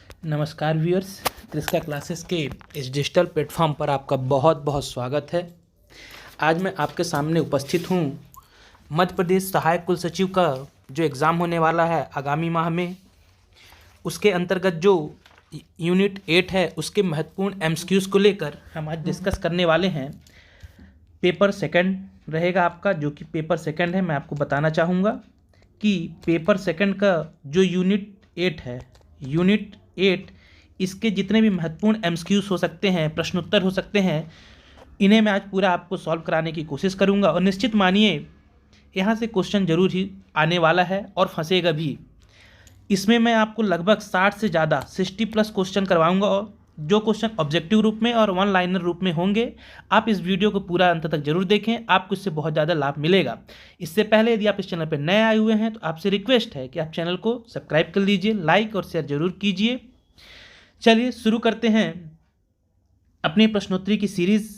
नमस्कार viewers, त्रिस्का classes के इस डिजिटल प्लेटफॉर्म पर आपका बहुत बहुत स्वागत है। आज मैं आपके सामने उपस्थित हूँ मध्य प्रदेश सहायक कुल सचिव का जो एग्ज़ाम होने वाला है आगामी माह में, उसके अंतर्गत जो यूनिट 8 है उसके महत्वपूर्ण एमसीक्यूज़ को लेकर हम आज डिस्कस करने वाले हैं। पेपर सेकंड रहेगा आपका, जो कि पेपर सेकंड है। मैं आपको बताना चाहूँगा कि पेपर सेकंड का जो यूनिट 8 है, यूनिट 8 इसके जितने भी महत्वपूर्ण एमसीक्यूज़ हो सकते हैं, प्रश्नोत्तर हो सकते हैं, इन्हें मैं आज पूरा आपको सॉल्व कराने की कोशिश करूंगा। और निश्चित मानिए यहाँ से क्वेश्चन जरूर ही आने वाला है और फंसेगा भी। इसमें मैं आपको लगभग 60 से ज़्यादा 60+ क्वेश्चन करवाऊंगा, और जो क्वेश्चन ऑब्जेक्टिव रूप में और वन लाइनर रूप में होंगे। आप इस वीडियो को पूरा अंत तक जरूर देखें, आपको इससे बहुत ज़्यादा लाभ मिलेगा। इससे पहले यदि आप इस चैनल पर नए आए हुए हैं तो आपसे रिक्वेस्ट है कि आप चैनल को सब्सक्राइब कर लीजिए, लाइक और शेयर जरूर कीजिए। चलिए शुरू करते हैं अपनी प्रश्नोत्तरी की सीरीज।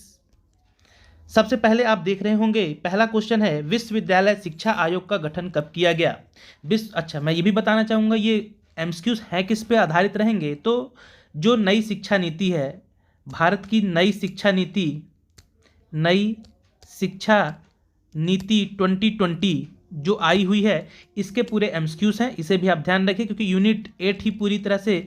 सबसे पहले आप देख रहे होंगे, पहला क्वेश्चन है विश्वविद्यालय शिक्षा आयोग का गठन कब किया गया। अच्छा, मैं ये भी बताना चाहूँगा ये एमसीक्यूज हैं किस पे आधारित रहेंगे। तो जो नई शिक्षा नीति है, भारत की नई शिक्षा नीति 2020 जो आई हुई है, इसके पूरे एमसीक्यूज हैं। इसे भी आप ध्यान रखें क्योंकि यूनिट 8 ही पूरी तरह से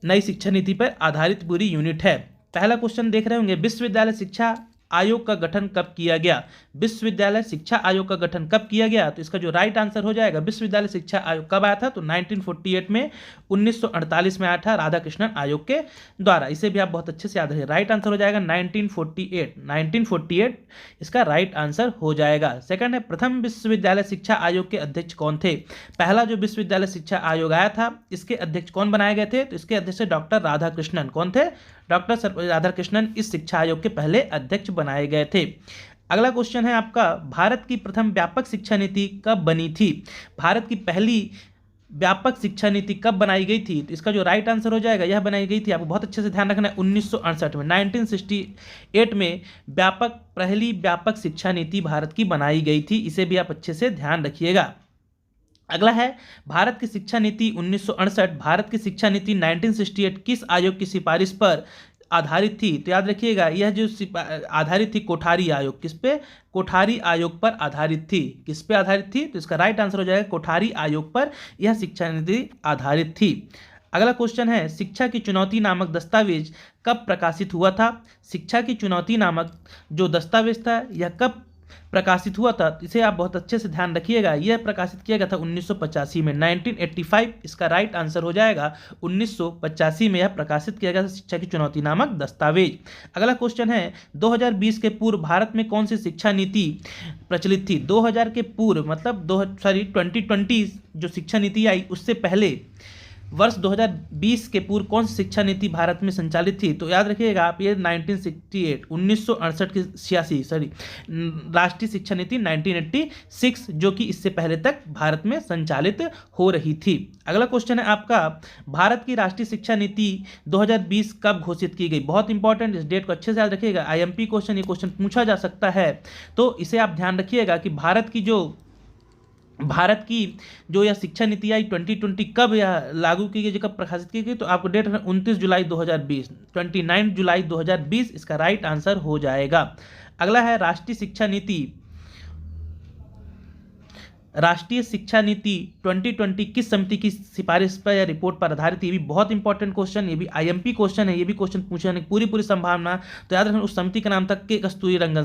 नई शिक्षा नीति पर आधारित पूरी यूनिट है। पहला क्वेश्चन देख रहे होंगे, विश्वविद्यालय शिक्षा आयोग का गठन कब किया गया। विश्वविद्यालय शिक्षा आयोग का गठन कब किया गया, तो इसका जो राइट आंसर हो जाएगा, विश्वविद्यालय शिक्षा आयोग कब आया था, तो 1948 में, 1948 में आया था राधाकृष्णन आयोग के द्वारा। इसे भी आप बहुत अच्छे से याद रखें, राइट आंसर हो जाएगा 1948 इसका राइट आंसर हो जाएगा। सेकंड है, प्रथम विश्वविद्यालय शिक्षा आयोग के अध्यक्ष कौन थे। पहला जो विश्वविद्यालय शिक्षा आयोग आया था, इसके अध्यक्ष कौन बनाए गए थे, तो इसके अध्यक्ष डॉक्टर राधाकृष्णन। कौन थे, डॉक्टर राधाकृष्णन इस शिक्षा आयोग के पहले अध्यक्ष बनाए गए थे। अगला क्वेश्चन है आपका, भारत की प्रथम व्यापक शिक्षा नीति कब बनी थी। भारत की पहली व्यापक शिक्षा नीति कब बनाई गई थी, तो इसका जो राइट आंसर हो जाएगा, यह बनाई गई थी, आपको बहुत अच्छे से ध्यान रखना है, 1968 में, 1968 में पहली व्यापक शिक्षा नीति भारत की बनाई गई थी। इसे भी आप अच्छे से ध्यान रखिएगा। अगला है, भारत की शिक्षा नीति 1968, भारत की शिक्षा नीति 1968 किस आयोग की सिफारिश पर आधारित थी, तो याद रखिएगा यह जो आधारित थी कोठारी आयोग। किस पे, कोठारी आयोग पर आधारित थी। किस पे आधारित थी, तो इसका राइट आंसर हो जाएगा कोठारी आयोग पर यह शिक्षा नीति आधारित थी। अगला क्वेश्चन है, शिक्षा की चुनौती नामक दस्तावेज कब प्रकाशित हुआ था। शिक्षा की चुनौती नामक जो दस्तावेज था यह कब प्रकाशित हुआ था, इसे आप बहुत अच्छे से ध्यान रखिएगा। यह प्रकाशित किया गया था 1985 में, 1985 इसका राइट आंसर हो जाएगा। 1985 में यह प्रकाशित किया गया था शिक्षा की चुनौती नामक दस्तावेज। अगला क्वेश्चन है, 2020 के पूर्व भारत में कौन सी शिक्षा नीति प्रचलित थी। 2000 के पूर्व मतलब 2020 जो शिक्षा नीति आई उससे पहले वर्ष 2020 के पूर्व कौन सी शिक्षा नीति भारत में संचालित थी, तो याद रखिएगा आप ये 1968 की 86 राष्ट्रीय शिक्षा नीति 1986 जो कि इससे पहले तक भारत में संचालित हो रही थी। अगला क्वेश्चन है आपका, भारत की राष्ट्रीय शिक्षा नीति 2020 कब घोषित की गई। बहुत इंपॉर्टेंट, इस डेट को अच्छे से याद रखिएगा। आईएमपी क्वेश्चन, ये क्वेश्चन पूछा जा सकता है, तो इसे आप ध्यान रखिएगा कि भारत की जो यह शिक्षा नीति आई 2020 कब यह लागू की गई, कब प्रकाशित की गई, तो आपको डेट 29 जुलाई 2020, 29 जुलाई 2020 इसका राइट आंसर हो जाएगा। अगला है, राष्ट्रीय शिक्षा नीति 2020 किस समिति की सिफारिश पर या रिपोर्ट पर आधारित। ये भी बहुत इंपॉर्टेंट क्वेश्चन, ये भी आईएमपी क्वेश्चन है, ये भी क्वेश्चन पूछने की पूरी संभावना। तो याद रखना उस समिति का नाम था के कस्तूरी रंगन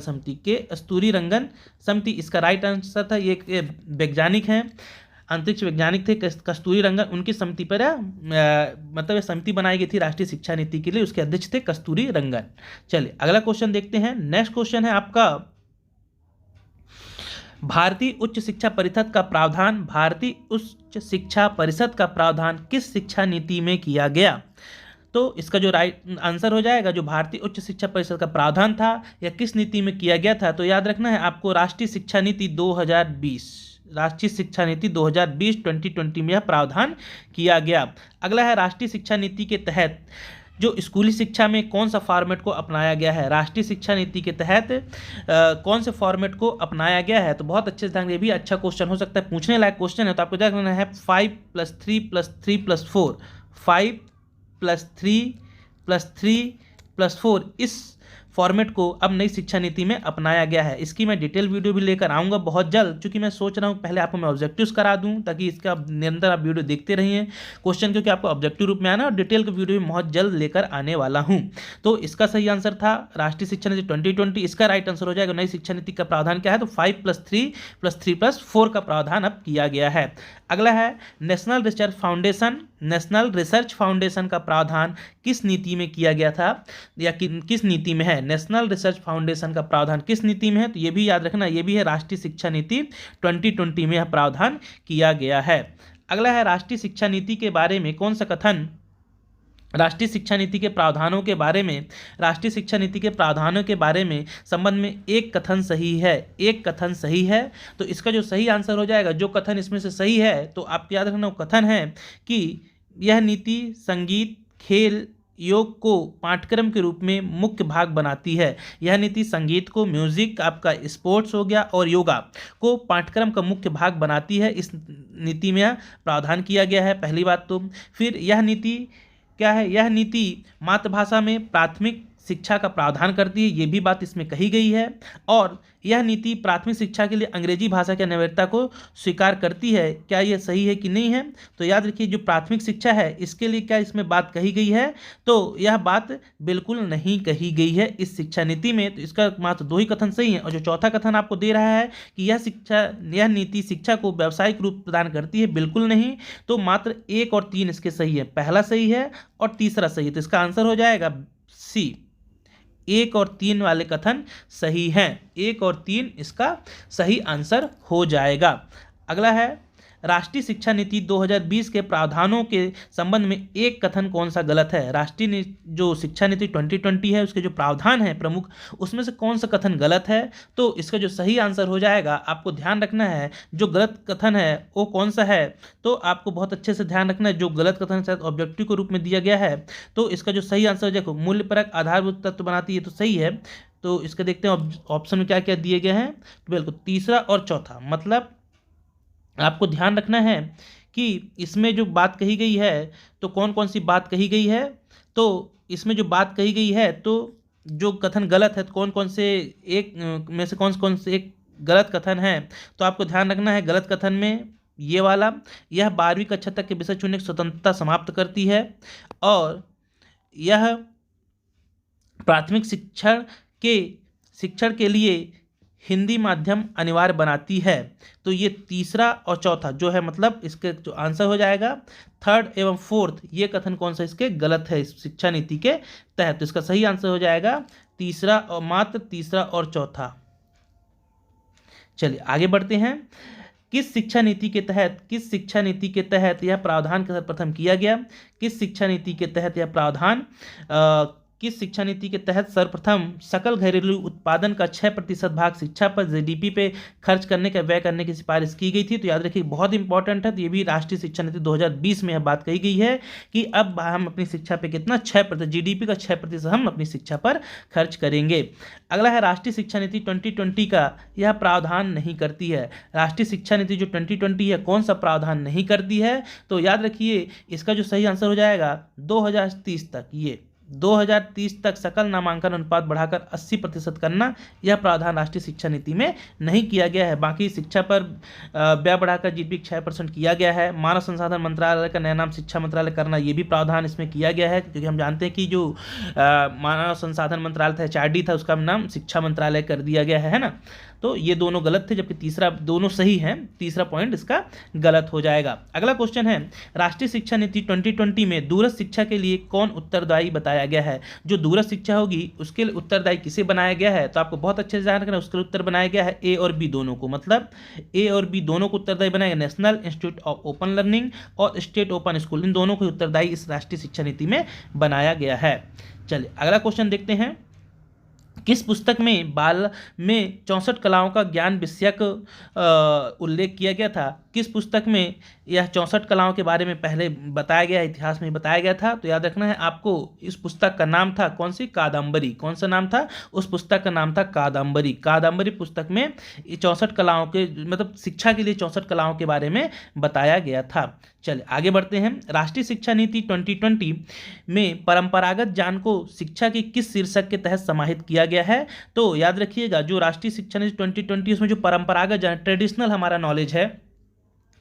समिति, इसका राइट आंसर था। ये वैज्ञानिक हैं, अंतरिक्ष वैज्ञानिक थे कस्तूरी रंगन, उनकी समिति पर मतलब ये समिति बनाई गई थी राष्ट्रीय शिक्षा नीति के लिए, उसके अध्यक्ष थे कस्तूरी रंगन। चलिए अगला क्वेश्चन देखते हैं। नेक्स्ट क्वेश्चन है आपका, भारतीय उच्च शिक्षा परिषद का प्रावधान किस शिक्षा नीति में किया गया। तो इसका जो राइट आंसर हो जाएगा, जो भारतीय उच्च शिक्षा परिषद का प्रावधान था या किस नीति में किया गया था, तो याद रखना है आपको राष्ट्रीय शिक्षा नीति 2020 2020 में यह प्रावधान किया गया। अगला है, राष्ट्रीय शिक्षा नीति के तहत जो स्कूली शिक्षा में कौन सा फॉर्मेट को अपनाया गया है। राष्ट्रीय शिक्षा नीति के तहत कौन से फॉर्मेट को अपनाया गया है, तो बहुत अच्छे से ध्यान, ये भी अच्छा क्वेश्चन हो सकता है, पूछने लायक क्वेश्चन है। तो आपको क्या करना है, 5+3+3+4 5+3+3+4 इस फॉर्मेट को अब नई शिक्षा नीति में अपनाया गया है। इसकी मैं डिटेल वीडियो भी लेकर आऊँगा बहुत जल्द, क्योंकि मैं सोच रहा हूँ पहले आपको मैं ऑब्जेक्टिव्स करा दूँ ताकि इसका निरंतर आप वीडियो देखते रहिए क्वेश्चन, क्योंकि आपको ऑब्जेक्टिव रूप में आना और डिटेल का वीडियो भी बहुत जल्द लेकर आने वाला हूँ। तो इसका सही आंसर था राष्ट्रीय शिक्षा नीति 2020। इसका राइट आंसर हो जाएगा नई शिक्षा नीति का प्रावधान क्या है, तो 5+3+3+4 का प्रावधान अब किया गया है। अगला है national research foundation. National research foundation का प्रावधान किस नीति में किया गया था या किस नीति में है? नेशनल रिसर्च फाउंडेशन का प्रावधान किस नीति में है? तो ये भी याद रखना, ये भी है राष्ट्रीय शिक्षा नीति 2020 में यह प्रावधान किया गया है। अगला है राष्ट्रीय शिक्षा नीति के बारे में कौन सा कथन राष्ट्रीय शिक्षा नीति के प्रावधानों के बारे में संबंध में एक कथन सही है। एक कथन सही है, तो इसका जो सही आंसर हो जाएगा, जो कथन इसमें से सही है तो आप याद रखना वो कथन है कि यह नीति संगीत, खेल, योग को पाठ्यक्रम के रूप में मुख्य भाग बनाती है। यह नीति संगीत को, म्यूजिक आपका स्पोर्ट्स हो गया और योगा को पाठ्यक्रम का मुख्य भाग बनाती है। इस नीति में प्रावधान किया गया है, पहली बात तो। फिर यह नीति क्या है? यह नीति मातृभाषा में प्राथमिक शिक्षा का प्रावधान करती है, ये भी बात इसमें कही गई है। और यह नीति प्राथमिक शिक्षा के लिए अंग्रेजी भाषा की अनिवार्यता को स्वीकार करती है। क्या यह सही है कि नहीं है? तो याद रखिए, जो प्राथमिक शिक्षा है इसके लिए क्या इसमें बात कही गई है? तो यह बात बिल्कुल नहीं कही गई है इस शिक्षा नीति में। तो इसका मात्र 2 ही कथन सही है। और जो चौथा कथन आपको दे रहा है कि यह नीति शिक्षा को व्यावसायिक रूप प्रदान करती है, बिल्कुल नहीं। तो मात्र 1 और 3 इसके सही है। पहला सही है और तीसरा सही है, तो इसका आंसर हो जाएगा सी। 1 और 3 वाले कथन सही हैं। 1 और 3 इसका सही आंसर हो जाएगा। अगला है राष्ट्रीय शिक्षा नीति 2020 के प्रावधानों के संबंध में एक कथन कौन सा गलत है? राष्ट्रीय जो शिक्षा नीति 2020 है उसके जो प्रावधान है प्रमुख, उसमें से कौन सा कथन गलत है? तो इसका जो सही आंसर हो जाएगा, आपको ध्यान रखना है जो गलत कथन है वो कौन सा है। तो आपको बहुत अच्छे से ध्यान रखना है, जो गलत कथन शायद ऑब्जेक्टिव के रूप में दिया गया है। तो इसका जो सही आंसर हो जाएगा, मूल्यपरक आधारभूत तत्व बनाती है, तो सही है। तो इसका देखते हैं ऑप्शन में क्या क्या दिए गए हैं। बिल्कुल तीसरा और चौथा, मतलब आपको ध्यान रखना है कि इसमें जो बात कही गई है तो कौन कौन सी बात कही गई है। तो इसमें जो बात कही गई है, तो जो कथन गलत है तो कौन कौन से एक में से कौन से एक गलत कथन है। तो आपको ध्यान रखना है, गलत कथन में ये वाला, यह 12वीं कक्षा तक के विषय चुनने की स्वतंत्रता समाप्त करती है, और यह प्राथमिक शिक्षण के लिए हिंदी माध्यम अनिवार्य बनाती है। तो ये तीसरा और चौथा जो है, मतलब इसके जो आंसर हो जाएगा 3rd एवं 4th, ये कथन कौन सा इसके गलत है इस शिक्षा नीति के तहत। तो इसका सही आंसर हो जाएगा तीसरा, और मात्र तीसरा और चौथा। चलिए आगे बढ़ते हैं। किस शिक्षा नीति के तहत यह प्रावधान सर्वप्रथम किया गया? किस शिक्षा नीति के तहत यह प्रावधान किस शिक्षा नीति के तहत सर्वप्रथम सकल घरेलू उत्पादन का 6% भाग शिक्षा पर जीडीपी पे खर्च करने का व्यय करने की सिफारिश की गई थी? तो याद रखिए बहुत इंपॉर्टेंट है। तो ये भी राष्ट्रीय शिक्षा नीति 2020 में यह बात कही गई है कि अब हम अपनी शिक्षा पे कितना 6%, जीडीपी का 6% हम अपनी शिक्षा पर खर्च करेंगे। अगला है राष्ट्रीय शिक्षा नीति 2020 का यह प्रावधान नहीं करती है। राष्ट्रीय शिक्षा नीति जो 2020 है कौन सा प्रावधान नहीं करती है? तो याद रखिए इसका जो सही आंसर हो जाएगा 2030 तक, ये 2030 तक सकल नामांकन अनुपात बढ़ाकर 80% करना, यह प्रावधान राष्ट्रीय शिक्षा नीति में नहीं किया गया है। बाकी शिक्षा पर व्यय बढ़ाकर जीडीपी 6% किया गया है। मानव संसाधन मंत्रालय का नया नाम शिक्षा मंत्रालय करना, ये भी प्रावधान इसमें किया गया है, क्योंकि हम जानते हैं कि जो मानव संसाधन मंत्रालय था, HRD था, उसका नाम शिक्षा मंत्रालय कर दिया गया है ना। तो ये दोनों गलत थे, जबकि तीसरा दोनों सही हैं। तीसरा पॉइंट इसका गलत हो जाएगा। अगला क्वेश्चन है राष्ट्रीय शिक्षा नीति 2020 में दूरस्थ शिक्षा के लिए कौन उत्तरदायी बताया गया है? जो दूरस्थ शिक्षा होगी उसके लिए उत्तरदायी किसे बनाया गया है? तो आपको बहुत अच्छे से ध्यान रखना, उसके लिए उत्तर बनाया गया है ए और बी दोनों को, मतलब ए और बी दोनों को उत्तरदायी बनाया गया। National institute of open learning और स्टेट ओपन स्कूल, इन दोनों को उत्तरदायी इस राष्ट्रीय शिक्षा नीति में बनाया गया है। चलिए अगला क्वेश्चन देखते हैं। किस पुस्तक में 64 कलाओं का ज्ञान विषयक उल्लेख किया गया था? किस पुस्तक में यह 64 कलाओं के बारे में पहले बताया गया, इतिहास में बताया गया था? तो याद रखना है आपको, इस पुस्तक का नाम था कौन सी? कादम्बरी। कौन सा नाम था? उस पुस्तक का नाम था कादम्बरी। कादम्बरी पुस्तक में 64 कलाओं के, मतलब शिक्षा के लिए 64 कलाओं के बारे में बताया गया था। चलिए आगे बढ़ते हैं। राष्ट्रीय शिक्षा नीति 2020 में परंपरागत ज्ञान को शिक्षा के किस शीर्षक के तहत समाहित किया गया है? तो याद रखिएगा, जो राष्ट्रीय शिक्षा नीति 2020 उसमें जो परंपरागत ज्ञान, ट्रेडिशनल हमारा नॉलेज है,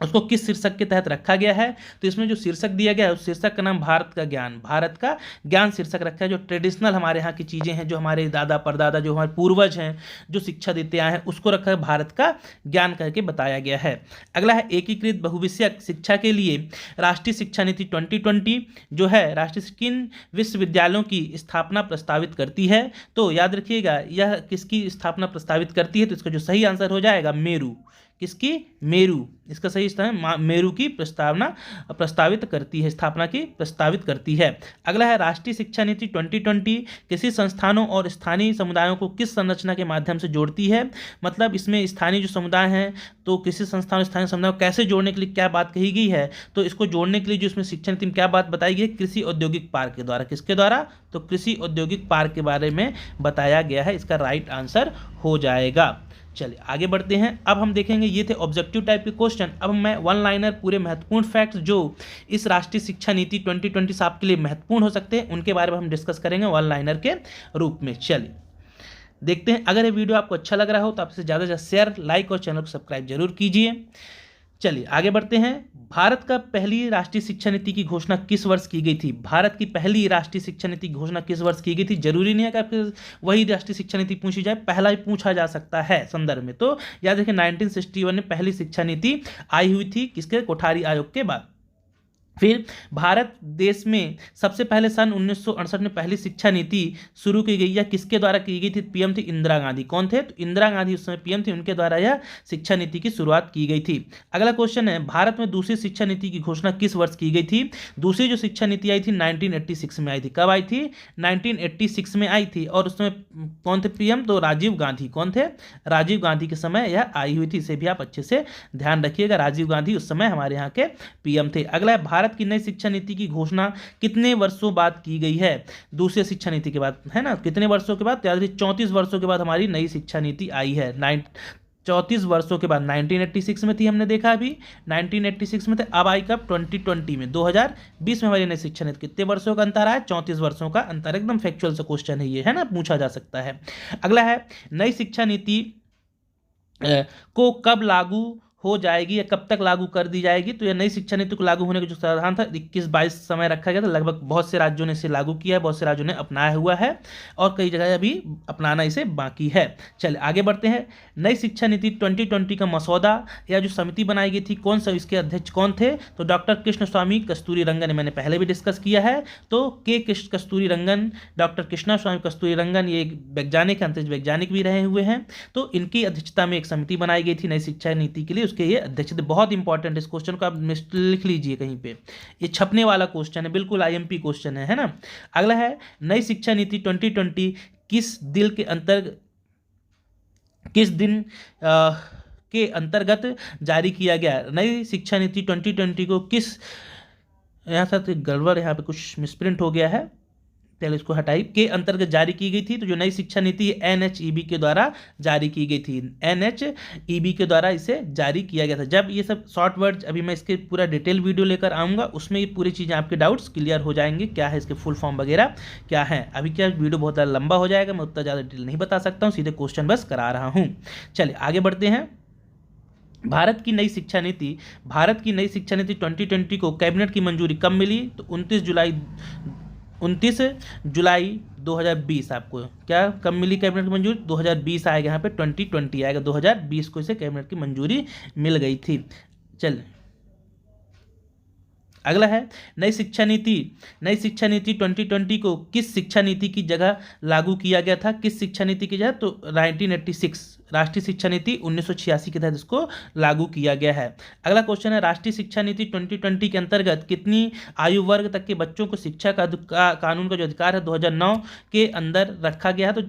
उसको किस शीर्षक के तहत रखा गया है? तो इसमें जो शीर्षक दिया गया है उस शीर्षक का नाम भारत का ज्ञान, भारत का ज्ञान शीर्षक रखा है। जो ट्रेडिशनल हमारे यहाँ की चीज़ें हैं, जो हमारे दादा परदादा, जो हमारे पूर्वज हैं, जो शिक्षा देते आए हैं, उसको रखा है भारत का ज्ञान करके बताया गया है। अगला है एकीकृत बहुविषयक शिक्षा के लिए राष्ट्रीय शिक्षा नीति 2020 जो है राष्ट्रीय किन विश्वविद्यालयों की स्थापना प्रस्तावित करती है? तो याद रखिएगा, यह किसकी स्थापना प्रस्तावित करती है? तो इसका जो सही आंसर हो जाएगा मेरू। किसकी? मेरू। इसका सही स्थान मेरू की प्रस्तावित करती है, स्थापना की प्रस्तावित करती है। अगला है राष्ट्रीय शिक्षा नीति 2020 किसी संस्थानों और स्थानीय समुदायों को किस संरचना के माध्यम से जोड़ती है? मतलब इसमें स्थानीय जो समुदाय हैं, तो किसी संस्थान स्थानीय समुदाय को कैसे जोड़ने के लिए क्या बात कही गई है? तो इसको जोड़ने के लिए जो इसमें शिक्षा नीति में क्या बात बताई गई है? कृषि औद्योगिक पार्क के द्वारा। किसके द्वारा? तो कृषि औद्योगिक पार्क के बारे में बताया गया है। इसका राइट आंसर हो जाएगा। चलिए आगे बढ़ते हैं। अब हम देखेंगे, ये थे ऑब्जेक्टिव टाइप के क्वेश्चन। अब मैं वन लाइनर पूरे महत्वपूर्ण फैक्ट्स जो इस राष्ट्रीय शिक्षा नीति 2020 से आपके लिए महत्वपूर्ण हो सकते हैं, उनके बारे में हम डिस्कस करेंगे वन लाइनर के रूप में। चलिए देखते हैं। अगर ये वीडियो आपको अच्छा लग रहा हो तो आप इसे ज़्यादा से ज़्यादा शेयर, लाइक और चैनल को सब्सक्राइब जरूर कीजिए। चलिए आगे बढ़ते हैं। भारत का पहली राष्ट्रीय शिक्षा नीति की घोषणा किस वर्ष की गई थी? भारत की पहली राष्ट्रीय शिक्षा नीति की घोषणा किस वर्ष की गई थी? जरूरी नहीं है कि आपके वही राष्ट्रीय शिक्षा नीति पूछी जाए, पहला ही पूछा जा सकता है संदर्भ में। तो याद रखें 1961 में पहली शिक्षा नीति आई हुई थी, किसके? कोठारी आयोग के बाद। फिर भारत देश में सबसे पहले सन 1968 में पहली शिक्षा नीति शुरू की गई, या किसके द्वारा की गई थी? पीएम थी इंदिरा गांधी। कौन थे? तो इंदिरा गांधी उस समय पीएम थी, उनके द्वारा यह शिक्षा नीति की शुरुआत की गई थी। अगला क्वेश्चन है, भारत में दूसरी शिक्षा नीति की घोषणा किस वर्ष की गई थी? दूसरी जो शिक्षा नीति आई थी 1986 में आई थी। कब आई थी? 1986 में आई थी। और उस समय कौन थे पीएम? तो राजीव गांधी। कौन थे? राजीव गांधी के समय यह आई हुई थी। इसे भी आप अच्छे से ध्यान रखिएगा, राजीव गांधी उस समय हमारे यहाँ के पीएम थे। अगला है, भारत की नई शिक्षा नीति की घोषणा कितने वर्षों बाद की गई है? दूसरी शिक्षा नीति के बाद, है ना? कितने वर्षों के बाद? 34 वर्षों के बाद हमारी नई शिक्षा नीति आई है। 34 वर्षों के बाद। 1986 में थी, हमने देखा अभी 1986 में थे। अब आई कब? 2020 में, 2020 में हमारी नई शिक्षा नीति। कितने वर्षों का अंतर आया? 34 वर्षों का अंतर। एकदम फैक्चुअल सा क्वेश्चन है ये, है ना? पूछा जा सकता है। अगला है, नई शिक्षा नीति को कब लागू हो जाएगी या कब तक लागू कर दी जाएगी? तो यह नई शिक्षा नीति को लागू होने का जो प्रावधान था 21-22 समय रखा गया था। लगभग बहुत से राज्यों ने इसे लागू किया है, बहुत से राज्यों ने अपनाया हुआ है, और कई जगह अभी अपनाना इसे बाकी है। चलिए आगे बढ़ते हैं। नई शिक्षा नीति 2020 का मसौदा या जो समिति बनाई गई थी, कौन सा, इसके अध्यक्ष कौन थे? तो डॉक्टर कृष्णस्वामी कस्तूरीरंगन। मैंने पहले भी डिस्कस किया है। तो कस्तूरीरंगन, डॉक्टर कृष्णस्वामी कस्तूरीरंगन, ये एक वैज्ञानिक, अंतरिक्ष वैज्ञानिक भी रहे हुए हैं। तो इनकी अध्यक्षता में एक समिति बनाई गई थी नई शिक्षा नीति के लिए, उसके ये अध्यक्ष थे। बहुत इंपॉर्टेंट, इस क्वेश्चन को आप लिख लीजिए कहीं पे, ये छपने वाला क्वेश्चन है, बिल्कुल आईएमपी क्वेश्चन है ना? अगला है, नई शिक्षा नीति 2020 किस दिन के अंतर्गत जारी किया गया? नई शिक्षा नीति 2020 को किस, यहाँ साथ गड़बड़, यहाँ पे कुछ मिसप्रिंट हो गया है, पहले इसको हटाई, के अंतर्गत जारी की गई थी। तो जो नई शिक्षा नीति NHEB के द्वारा जारी की गई थी, NHEB के द्वारा इसे जारी किया गया था। जब ये सब शॉर्ट वर्ड्स, अभी मैं इसके पूरा डिटेल वीडियो लेकर आऊँगा, उसमें ये पूरी चीज़ें आपके डाउट्स क्लियर हो जाएंगे, क्या है इसके फुल फॉर्म वगैरह क्या है। अभी क्या वीडियो बहुत ज़्यादा लंबा हो जाएगा, मैं उतना ज़्यादा डिटेल नहीं बता सकता हूँ, सीधे क्वेश्चन बस करा रहा हूँ। चलिए आगे बढ़ते हैं। भारत की नई शिक्षा नीति 2020 को कैबिनेट की मंजूरी कब मिली? तो 29 जुलाई 2020। आपको क्या कब मिली कैबिनेट की मंजूरी? 2020 आएगा, यहाँ पे 2020 आएगा, 2020 को इसे कैबिनेट की मंजूरी मिल गई थी। चल अगला है, नई शिक्षा नीति 2020 को किस शिक्षा नीति की जगह लागू किया गया था? किस शिक्षा नीति की जगह? तो 1986 राष्ट्रीय शिक्षा नीति 1986 के तहत इसको लागू किया गया है। अगला क्वेश्चन है, राष्ट्रीय शिक्षा नीति 2020 के अंतर्गत कितनी आयु वर्ग तक के बच्चों को शिक्षा का कानून का जो अधिकार है 2009 के अंदर रखा गया है? तो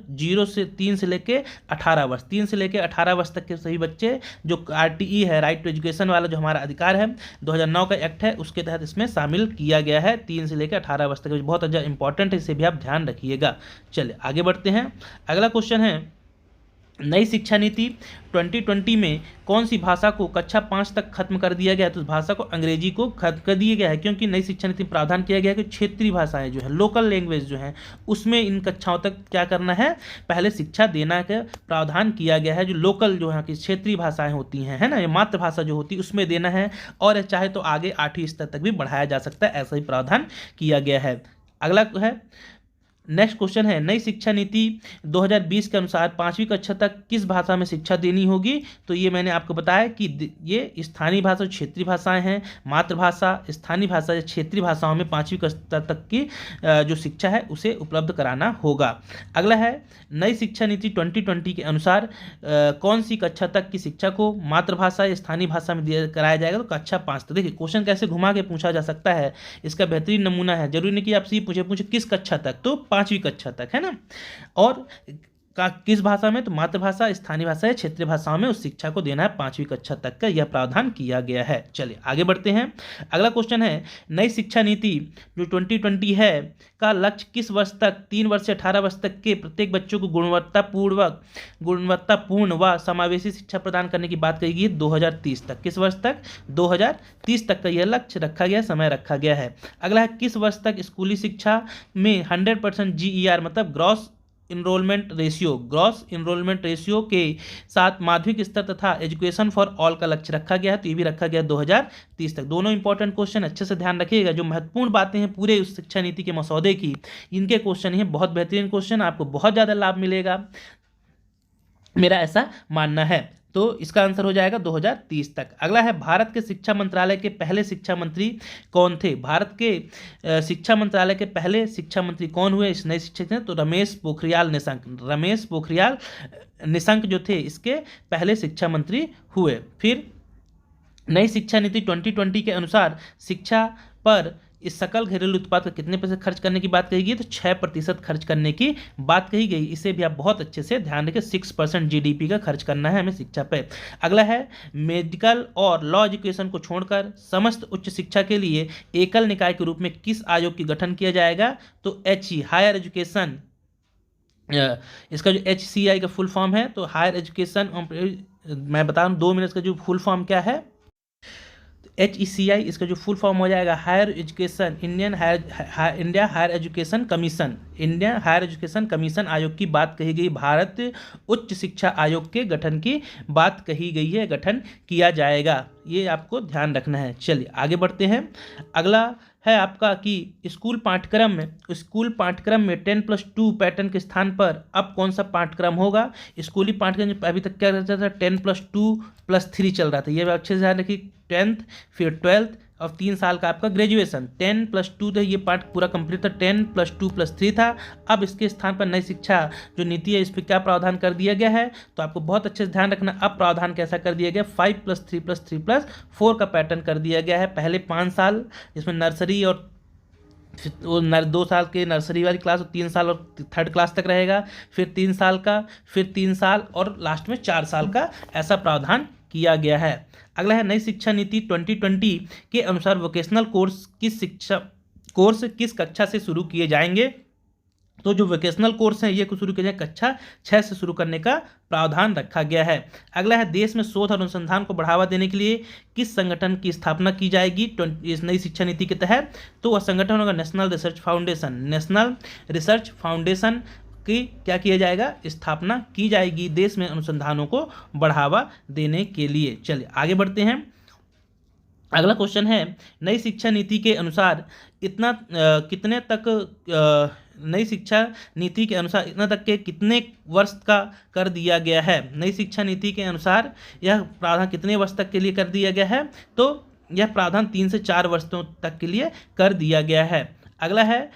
3 से लेके 18 वर्ष, 3 से लेके 18 वर्ष तक के सभी बच्चे, जो RTE है, राइट टू एजुकेशन वाला जो हमारा अधिकार है 2009 का एक्ट है, उसके तहत इसमें शामिल किया गया है। 3 से लेकर 18 वर्ष तक, बहुत ज़्यादा इंपॉर्टेंट है, इसे भी आप ध्यान रखिएगा। चलिए आगे बढ़ते हैं। अगला क्वेश्चन है, नई शिक्षा नीति 2020 में कौन सी भाषा को कक्षा 5 तक खत्म कर दिया गया है? तो उस भाषा को अंग्रेजी को खत्म कर दिया गया है, क्योंकि नई शिक्षा नीति में प्रावधान किया गया है कि क्षेत्रीय भाषाएं जो है, लोकल लैंग्वेज जो है, उसमें इन कक्षाओं तक क्या करना है, पहले शिक्षा देना का प्रावधान किया गया है। जो लोकल जो है कि क्षेत्रीय भाषाएं होती हैं, है ना, ये मातृभाषा जो होती है उसमें देना है, और चाहे तो आगे 8वीं स्तर तक भी बढ़ाया जा सकता है, ऐसा ही प्रावधान किया गया है। अगला है, नेक्स्ट क्वेश्चन है, नई शिक्षा नीति 2020 के अनुसार 5वीं कक्षा तक किस भाषा में शिक्षा देनी होगी? तो ये मैंने आपको बताया कि ये स्थानीय भाषा, क्षेत्रीय भाषाएं हैं, मातृभाषा, स्थानीय भाषा या क्षेत्रीय भाषाओं में 5वीं कक्षा तक की जो शिक्षा है उसे उपलब्ध कराना होगा। अगला है, नई शिक्षा नीति 2020 के अनुसार कौन सी कक्षा तक की शिक्षा को मातृभाषा या स्थानीय भाषा में कराया जाएगा? तो कक्षा 5 तक। देखिए क्वेश्चन कैसे घुमा के पूछा जा सकता है, इसका बेहतरीन नमूना है। जरूरी नहीं कि आपसे ये पूछे किस कक्षा तक, तो 5वीं कक्षा तक, है ना। और किस भाषा में? तो मातृभाषा, स्थानीय भाषा या क्षेत्रीय भाषाओं में उस शिक्षा को देना है 5वीं कक्षा तक का, यह प्रावधान किया गया है। चलिए आगे बढ़ते हैं। अगला क्वेश्चन है, नई शिक्षा नीति जो 2020 है का लक्ष्य किस वर्ष तक, 3 वर्ष से 18 वर्ष तक के प्रत्येक बच्चों को गुणवत्तापूर्ण व समावेशी शिक्षा प्रदान करने की बात कही गई है 2030 तक। किस वर्ष तक? 2030 तक का यह लक्ष्य रखा गया, समय रखा गया है। अगला है, किस वर्ष तक स्कूली शिक्षा में 100% GER मतलब ग्रॉस इनरोलमेंट रेशियो के साथ माध्यमिक स्तर तथा एजुकेशन फॉर ऑल का लक्ष्य रखा गया है? तो ये भी रखा गया 2030 तक। दोनों इंपॉर्टेंट क्वेश्चन, अच्छे से ध्यान रखिएगा। जो महत्वपूर्ण बातें हैं पूरे उस शिक्षा नीति के मसौदे की, इनके क्वेश्चन हैं, बहुत बेहतरीन क्वेश्चन, आपको बहुत ज़्यादा लाभ मिलेगा, मेरा ऐसा मानना है। तो इसका आंसर हो जाएगा 2030 तक। अगला है, भारत के शिक्षा मंत्रालय के पहले शिक्षा मंत्री कौन थे? भारत के शिक्षा मंत्रालय के पहले शिक्षा मंत्री कौन हुए इस नए शिक्षा में? तो रमेश पोखरियाल निशंक जो थे इसके पहले शिक्षा मंत्री हुए। फिर नई शिक्षा नीति 2020 के अनुसार शिक्षा पर इस सकल घरेलू उत्पाद का कितने पैसे खर्च करने की बात कही गई? तो 6% खर्च करने की बात कही गई। इसे भी आप बहुत अच्छे से ध्यान रखें, 6% GDP का खर्च करना है हमें शिक्षा पे। अगला है, मेडिकल और लॉ एजुकेशन को छोड़कर समस्त उच्च शिक्षा के लिए एकल निकाय के रूप में किस आयोग की गठन किया जाएगा? तो HE हायर एजुकेशन, इसका जो HCI का फुल फॉर्म है, तो हायर एजुकेशन, मैं बता रहा हूँ 2 मिनट का जो फुल फॉर्म क्या है, HECI इसका जो फुल फॉर्म हो जाएगा higher education India higher education commission आयोग की बात कही गई। भारत उच्च शिक्षा आयोग के गठन की बात कही गई है, गठन किया जाएगा, ये आपको ध्यान रखना है। चलिए आगे बढ़ते हैं। अगला है आपका कि स्कूल पाठ्यक्रम में 10+2 पैटर्न के स्थान पर अब कौन सा पाठ्यक्रम होगा? स्कूली पाठ्यक्रम अभी तक क्या रहता था, 10+2+3 चल रहा था, ये अच्छे से ध्यान रखिए। 10th फिर 12th और 3 साल का आपका ग्रेजुएशन, 10+2 था, ये पार्ट पूरा कंप्लीट था, 10+2+3 था। अब इसके स्थान पर नई शिक्षा जो नीति है इस पर क्या प्रावधान कर दिया गया है? तो आपको बहुत अच्छे से ध्यान रखना, अब प्रावधान कैसा कर दिया गया, 5+3+3+4 का पैटर्न कर दिया गया है। पहले 5 साल जिसमें नर्सरी और 2 साल के नर्सरी वाली क्लास, 3 साल और 3rd क्लास तक रहेगा, फिर 3 साल का, फिर 3 साल और लास्ट में 4 साल का, ऐसा प्रावधान किया गया है। अगला है, नई शिक्षा नीति 2020 के अनुसार वोकेशनल कोर्स किस कक्षा से शुरू किए जाएंगे? तो जो वोकेशनल कोर्स हैं ये शुरू किए जाए कक्षा 6 से शुरू करने का प्रावधान रखा गया है। अगला है, देश में शोध और अनुसंधान को बढ़ावा देने के लिए किस संगठन की स्थापना की जाएगी इस नई शिक्षा नीति के तहत? तो वह संगठन होगा नेशनल रिसर्च फाउंडेशन की क्या किया जाएगा, स्थापना की जाएगी देश में अनुसंधानों को बढ़ावा देने के लिए। चलिए आगे बढ़ते हैं। अगला क्वेश्चन है, नई शिक्षा नीति के अनुसार नई शिक्षा नीति के अनुसार इतना तक के कितने वर्ष का कर दिया गया है? नई शिक्षा नीति के अनुसार यह प्रावधान कितने वर्ष तक के लिए कर दिया गया है? तो यह प्रावधान 3 से 4 वर्षों तक के लिए कर दिया गया है। अगला है,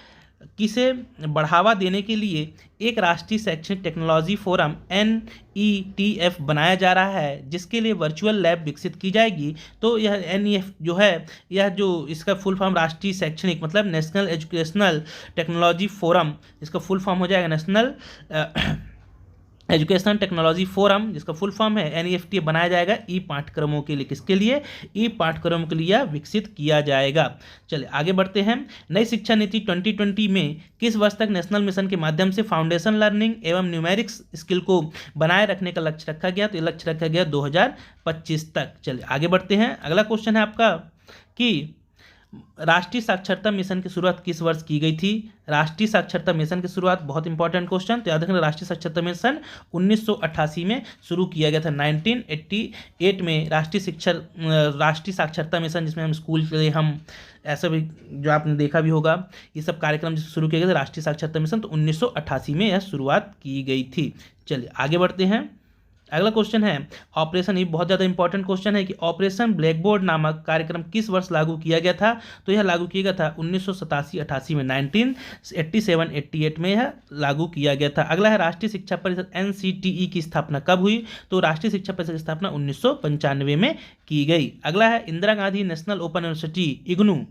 किसे बढ़ावा देने के लिए एक राष्ट्रीय शैक्षणिक टेक्नोलॉजी फोरम NETF बनाया जा रहा है, जिसके लिए वर्चुअल लैब विकसित की जाएगी। तो यह NEF जो है, यह जो इसका फुल फॉर्म राष्ट्रीय शैक्षणिक मतलब नेशनल एजुकेशनल टेक्नोलॉजी फोरम, इसका फुल फॉर्म हो जाएगा नेशनल एजुकेशनल टेक्नोलॉजी फोरम, जिसका फुल फॉर्म है NEFT, बनाया जाएगा ई पाठ्यक्रमों के लिए। किसके लिए? ई पाठ्यक्रमों के लिए विकसित किया जाएगा। चलिए आगे बढ़ते हैं। नई शिक्षा नीति 2020 में किस वर्ष तक नेशनल मिशन के माध्यम से फाउंडेशन लर्निंग एवं न्यूमेरिक्स स्किल को बनाए रखने का लक्ष्य रखा गया? तो ये लक्ष्य रखा गया 2025 तक। चलिए आगे बढ़ते हैं। अगला क्वेश्चन है आपका कि राष्ट्रीय साक्षरता मिशन की शुरुआत किस वर्ष की गई थी? राष्ट्रीय साक्षरता मिशन की शुरुआत, बहुत इंपॉर्टेंट क्वेश्चन, तो याद रखना, राष्ट्रीय साक्षरता मिशन 1988 में शुरू किया गया था। 1988 में राष्ट्रीय साक्षरता मिशन, जिसमें हम स्कूल के लिए हम ऐसा भी जो आपने देखा भी होगा, ये सब कार्यक्रम शुरू किया गया था राष्ट्रीय साक्षरता मिशन, तो 1988 में यह शुरुआत की गई थी। चलिए आगे बढ़ते हैं। अगला क्वेश्चन है ऑपरेशन, ये बहुत ज़्यादा इंपॉर्टेंट क्वेश्चन है कि ऑपरेशन ब्लैकबोर्ड नामक कार्यक्रम किस वर्ष लागू किया गया था? तो यह लागू किया गया था 1987-88 में, 1987-88 में यह लागू किया गया था। अगला है राष्ट्रीय शिक्षा परिषद NCTE की स्थापना कब हुई? तो राष्ट्रीय शिक्षा परिषद की स्थापना 1995 में की गई। अगला है Indira Gandhi national open university IGNOU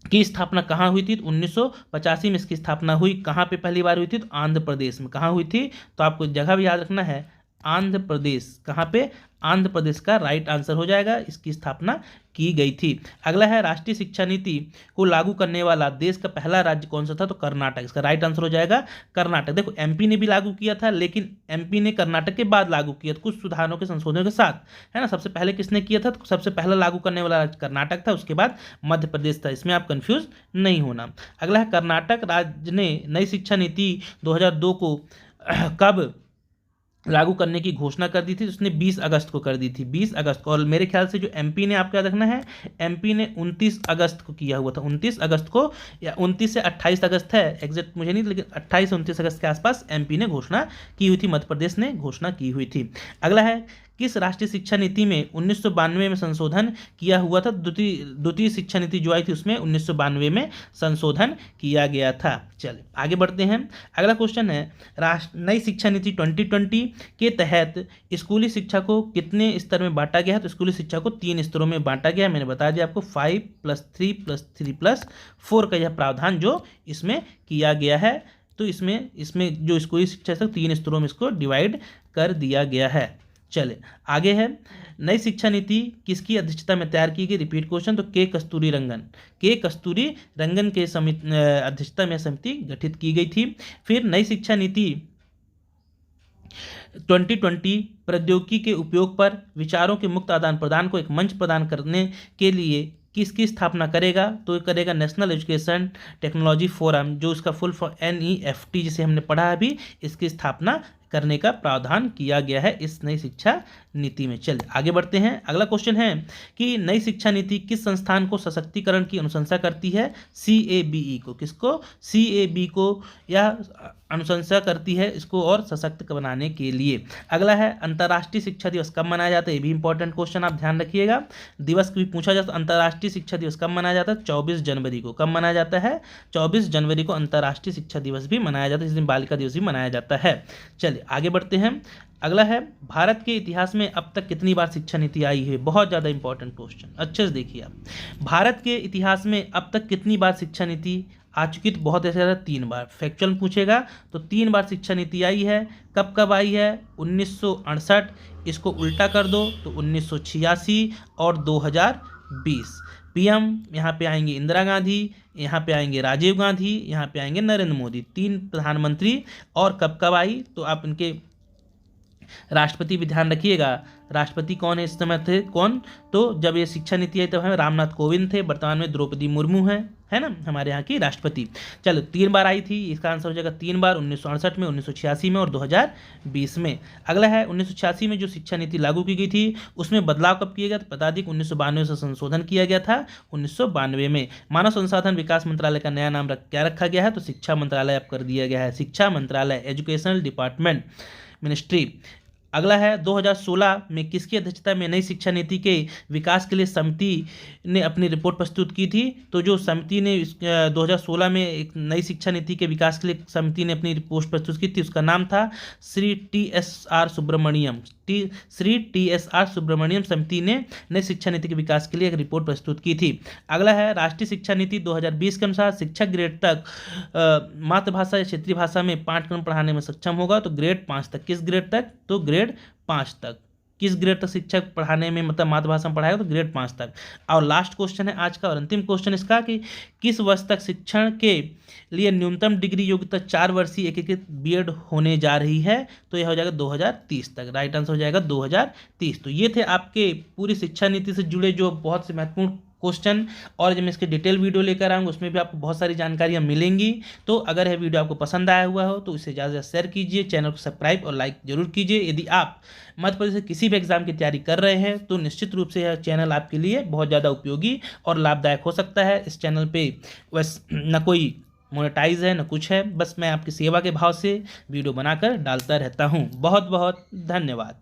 की स्थापना कहाँ हुई थी? 1985 में इसकी स्थापना हुई। कहाँ पे पहली बार हुई थी? तो आंध्र प्रदेश में। कहाँ हुई थी? तो आपको जगह भी याद रखना है, आंध्र प्रदेश। कहाँ पे? आंध्र प्रदेश का राइट आंसर हो जाएगा, इसकी स्थापना की गई थी। अगला है राष्ट्रीय शिक्षा नीति को लागू करने वाला देश का पहला राज्य कौन सा था? तो कर्नाटक, इसका राइट आंसर हो जाएगा कर्नाटक। देखो MP ने भी लागू किया था, लेकिन MP ने कर्नाटक के बाद लागू किया था, कुछ सुधारों के संशोधनों के साथ, है ना। सबसे पहले किसने किया था? तो सबसे पहला लागू करने वाला राज्य कर्नाटक था, उसके बाद मध्य प्रदेश था। इसमें आप कंफ्यूज नहीं होना। अगला है कर्नाटक राज्य ने नई शिक्षा नीति 2002 को कब लागू करने की घोषणा कर दी थी? उसने 20 अगस्त को कर दी थी, 20 अगस्त को। और मेरे ख्याल से जो MP ने, आपको याद रखना है, MP ने 29 अगस्त को किया हुआ था, 29 अगस्त को, या 29 से 28 अगस्त है, एग्जैक्ट मुझे नहीं, लेकिन 28-29 अगस्त के आसपास MP ने घोषणा की हुई थी, मध्य प्रदेश ने घोषणा की हुई थी। अगला है किस राष्ट्रीय शिक्षा नीति में 1992 में संशोधन किया हुआ था? द्वितीय शिक्षा नीति जो आई थी उसमें 1992 में संशोधन किया गया था। चलिए आगे बढ़ते हैं। अगला क्वेश्चन है नई शिक्षा नीति 2020 के तहत स्कूली शिक्षा को कितने स्तर में बांटा गया है? तो स्कूली शिक्षा को 3 स्तरों में बांटा गया है। मैंने बता दिया आपको 5+3+3+4 का यह प्रावधान जो इसमें किया गया है। तो इसमें जो स्कूली शिक्षा है 3 स्तरों में इसको डिवाइड कर दिया गया है। चले आगे है, नई शिक्षा नीति किसकी अध्यक्षता में तैयार की गई? रिपीट क्वेश्चन, तो के कस्तूरी रंगन के अध्यक्षता में समिति गठित की गई थी। फिर नई शिक्षा नीति 2020 प्रौद्योगिकी के उपयोग पर विचारों के मुक्त आदान प्रदान को एक मंच प्रदान करने के लिए किसकी स्थापना करेगा? तो करेगा नेशनल एजुकेशन टेक्नोलॉजी फोरम, जो इसका फुल फॉर्म NEFT जिसे हमने पढ़ा अभी, इसकी स्थापना करने का प्रावधान किया गया है इस नई शिक्षा नीति में। चलिए आगे बढ़ते हैं। अगला क्वेश्चन है कि नई शिक्षा नीति किस संस्थान को सशक्तिकरण की अनुशंसा करती है? CABE को। किसको? CAB को यह अनुशंसा करती है, इसको और सशक्त बनाने के लिए। अगला है अंतर्राष्ट्रीय शिक्षा दिवस कब मनाया जाता है? ये भी इंपॉर्टेंट क्वेश्चन, आप ध्यान रखिएगा। दिवस भी पूछा जाता है। अंतर्राष्ट्रीय शिक्षा दिवस कब मनाया जाता है? 24 जनवरी को। कब मनाया जाता है? 24 जनवरी को अंतर्राष्ट्रीय शिक्षा दिवस भी मनाया जाता है। इस दिन बालिका दिवस भी मनाया जाता है। चलिए आगे बढ़ते हैं। अगला है भारत के इतिहास में अब तक कितनी बार शिक्षा नीति आई है? बहुत ज़्यादा इंपॉर्टेंट क्वेश्चन, अच्छे से देखिए आप। भारत के इतिहास में अब तक कितनी बार शिक्षा नीति आ चुकी? तो बहुत ऐसा 3 बार। फैक्चुअल पूछेगा तो 3 बार शिक्षा नीति आई है। कब कब आई है? 1968, इसको उल्टा कर दो तो 1986 और 2020। PM यहाँ पे आएंगे इंदिरा गांधी, यहाँ पे आएंगे राजीव गांधी, यहाँ पे आएंगे नरेंद्र मोदी, 3 प्रधानमंत्री। और कब कब आई? तो आप इनके राष्ट्रपति भी ध्यान रखिएगा। राष्ट्रपति कौन है इस समय थे? कौन? तो जब ये शिक्षा नीति आई तब हमें रामनाथ कोविंद थे, वर्तमान में द्रौपदी मुर्मू है ना हमारे यहाँ की राष्ट्रपति। चलो 3 बार आई थी, इसका आंसर हो जाएगा 3 बार, 1968 में, 1986 में और 2020 में। अगला है 1986 में जो शिक्षा नीति लागू की गई थी उसमें बदलाव कब किया गया? तो बता दी 1992 से संशोधन किया गया था, 1992 में। मानव संसाधन विकास मंत्रालय का नया नाम क्या रखा गया है? तो शिक्षा मंत्रालय अब कर दिया गया है, शिक्षा मंत्रालय, एजुकेशनल डिपार्टमेंट, मिनिस्ट्री। अगला है 2016 में किसकी अध्यक्षता में नई शिक्षा नीति के विकास के लिए समिति ने अपनी रिपोर्ट प्रस्तुत की थी। तो जो समिति ने 2016 में एक नई शिक्षा नीति के विकास के लिए समिति ने अपनी रिपोर्ट प्रस्तुत की थी, उसका नाम था श्री टी.एस.आर. सुब्रमण्यम। श्री टी.एस.आर. सुब्रमण्यम समिति ने नई शिक्षा नीति के विकास के लिए एक रिपोर्ट प्रस्तुत की थी। अगला है राष्ट्रीय शिक्षा नीति 2020 के अनुसार शिक्षक ग्रेड तक मातृभाषा या क्षेत्रीय भाषा में पाठ्यक्रम पढ़ाने में सक्षम होगा। तो ग्रेड 5 तक। किस ग्रेड तक? तो ग्रेड 5 तक। किस ग्रेड तक शिक्षक पढ़ाने में मतलब मातृभाषा में पढ़ाएगा? तो ग्रेड 5 तक। और लास्ट क्वेश्चन है आज का और अंतिम क्वेश्चन इसका कि किस वर्ष तक शिक्षण के लिए न्यूनतम डिग्री योग्यता 4 वर्षीय एकीकृत बीएड होने जा रही है? तो यह हो जाएगा 2030 तक। राइट आंसर हो जाएगा 2030। तो ये थे आपके पूरी शिक्षा नीति से जुड़े जो बहुत से महत्वपूर्ण क्वेश्चन, और जब मैं इसके डिटेल वीडियो लेकर आऊँगा उसमें भी आपको बहुत सारी जानकारियाँ मिलेंगी। तो अगर यह वीडियो आपको पसंद आया हुआ हो तो इसे ज़्यादा से शेयर कीजिए, चैनल को सब्सक्राइब और लाइक जरूर कीजिए। यदि आप मध्य प्रदेश से किसी भी एग्जाम की तैयारी कर रहे हैं तो निश्चित रूप से यह चैनल आपके लिए बहुत ज़्यादा उपयोगी और लाभदायक हो सकता है। इस चैनल पर बस न कोई मोनेटाइज है न कुछ है, बस मैं आपकी सेवा के भाव से वीडियो बनाकर डालता रहता हूँ। बहुत बहुत धन्यवाद।